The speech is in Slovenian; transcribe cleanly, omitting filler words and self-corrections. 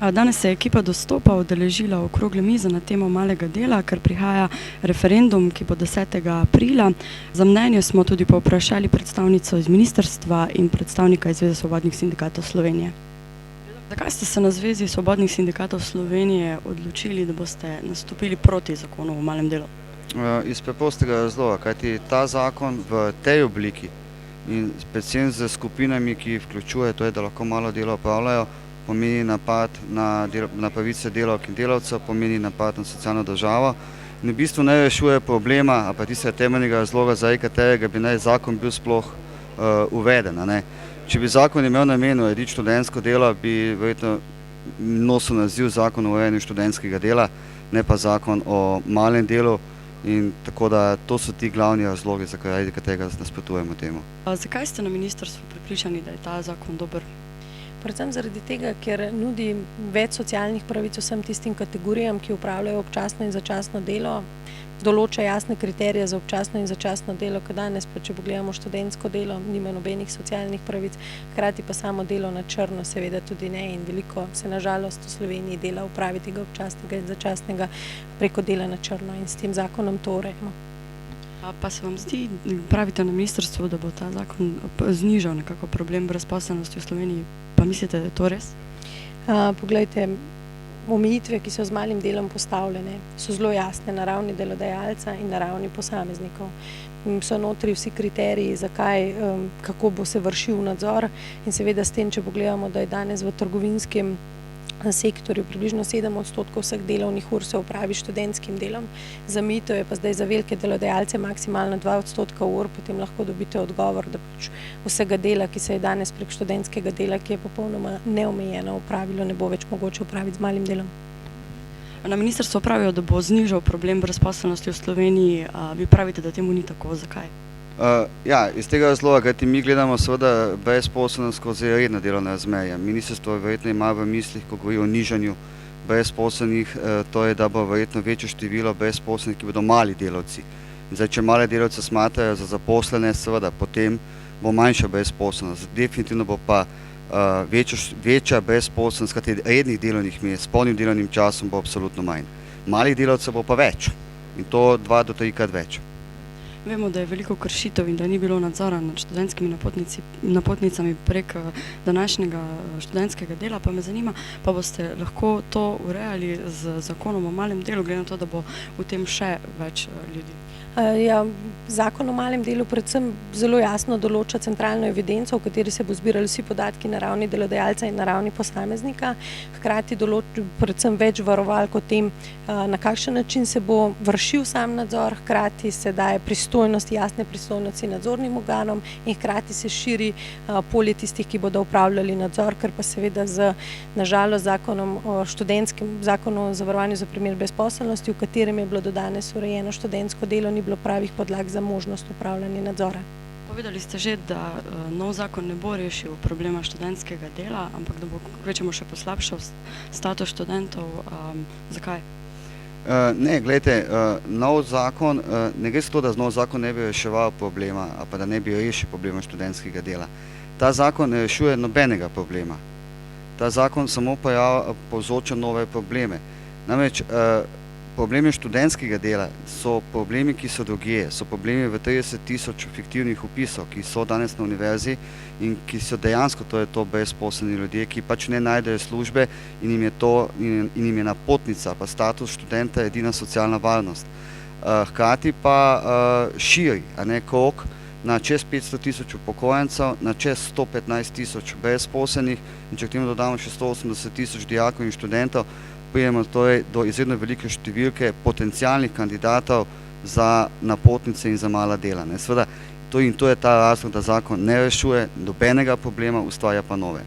Danes se je ekipa Dostopa udeležila okrogle mize na temo malega dela, ker prihaja referendum, ki bo 10. aprila. Za mnenje smo tudi povprašali predstavnico iz ministrstva in predstavnika iz Zveze svobodnih sindikatov Slovenije. Zakaj ste se na Zvezi svobodnih sindikatov Slovenije odločili, da boste nastopili proti zakonu o malem delu? Iz preprostega razloga, kajti ta zakon v tej obliki in predvsem z skupinami, ki vključuje, to je, da lahko malo delo opravljajo, pomeni napad na pravice delavk in delavcev, pomeni napad na socialno državo in v bistvu ne rešuje problema, ali pa tistega temeljnega razloga, zaradi katerega bi naj zakon bil sploh uveden. Če bi zakon imel namen urediti študentsko delo, bi verjetno nosil naziv zakon o urejanju študentskega dela, ne pa zakon o malem delu. In tako da to so ti glavni razlogi, zaradi katerega nasprotujemo temu. Zakaj ste na ministrstvu prepričani, da je ta zakon dober? Predvsem zaradi tega, ker nudi več socialnih pravic vsem tistim kategorijam, ki opravljajo občasno in začasno delo, določa jasne kriterije za občasno in začasno delo, ker danes pa, če pogledamo študentsko delo, nima nobenih socialnih pravic, hkrati pa samo delo na črno seveda tudi ne in veliko se na žalost v Sloveniji dela upravi tega občasnega in začasnega preko dela na črno in s tem zakonom to urejamo. Pa se vam zdi, pravite na ministrstvu, da bo ta zakon znižal nekako problem brezposelnosti v Sloveniji, pa mislite, da je to res? Poglejte, omejitve, ki so z malim delom postavljene, so zelo jasne na ravni delodajalca in na ravni posameznikov. So notri vsi kriteriji, zakaj, kako bo se vršil nadzor in seveda s tem, če pogledamo, da je danes v trgovinskem sektorju približno 7% vseh delovnih ur se opravi študentskim delom, zamejitev je pa zdaj za velike delodajalce maksimalno 2% ur, potem lahko dobite odgovor, da pač vsega dela, ki se je danes prek študentskega dela, ki je popolnoma neomejeno opravilo, ne bo več mogoče opraviti z malim delom. Na ministrstvu pravijo, da bo znižal problem brezposelnosti v Sloveniji, vi pravite, da temu ni tako, zakaj? Ja, iz tega razloga, kajti mi gledamo seveda brezposelnost skozi redna delovna razmerja. Ministrstvo verjetno ima v mislih, ko govori o nižanju brezposelnih, to je, da bo verjetno večje število brezposelnih, ki bodo mali delavci. Zdaj, če male delavce smatrajo za zaposlene, seveda potem bo manjša brezposelnost. Definitivno bo pa večja brezposelnost, kajti rednih delovnih mest s polnim delovnim časom bo absolutno manj. Malih delavcev bo pa več in to 2 do 3-krat več. Vemo, da je veliko kršitev in da ni bilo nadzora nad študentskimi napotnicami prek današnjega študentskega dela, pa me zanima, pa boste lahko to urejali z zakonom o malem delu, glede na to, da bo v tem še več ljudi? Ja, zakon o malem delu predvsem zelo jasno določa centralno evidenco, v kateri se bo zbirali vsi podatki na ravni delodajalca in na ravni posameznika, hkrati določa predvsem več varovalk o tem, na kakšen način se bo vršil sam nadzor, hkrati se daje pristojnosti, jasne pristojnosti nadzornim organom in hkrati se širi polje tistih, ki bodo upravljali nadzor, ker pa seveda z, na žalost, zakonom o študentskem, zakonu o zavarovanju za primer brezposelnosti, v katerem je bilo do danes urejeno študentsko delo, ni bilo pravih podlag za možnost upravljanja nadzora. Povedali ste že, da nov zakon ne bo rešil problema študentskega dela, ampak da bo kvečjemu še poslabšal status študentov. Zakaj? Ne, gledajte, nov zakon, ne gre za to, da nov zakon ne bi reševal problema, ali pa da ne bi rešil problema študentskega dela. Ta zakon ne rešuje nobenega problema. Ta zakon samo povzroča nove probleme. Namreč, problemi študentskega dela so problemi, ki so drugje, so problemi v 30.000 fiktivnih vpisov, ki so danes na univerzi in ki so dejansko, to je to brezposelni ljudje, ki pač ne najdejo službe in jim je napotnica, pa status študenta edina socialna varnost. Hkrati pa širi krog na čez 500.000 upokojencev, na čez 115.000 brezposelnih in če k temu dodamo še 180.000 dijakov in študentov, prijemo torej do izredno velike številke potencialnih kandidatov za napotnice in za mala dela. Seveda, to je ta razlog, da zakon ne rešuje nobenega problema, ustvarja pa nove.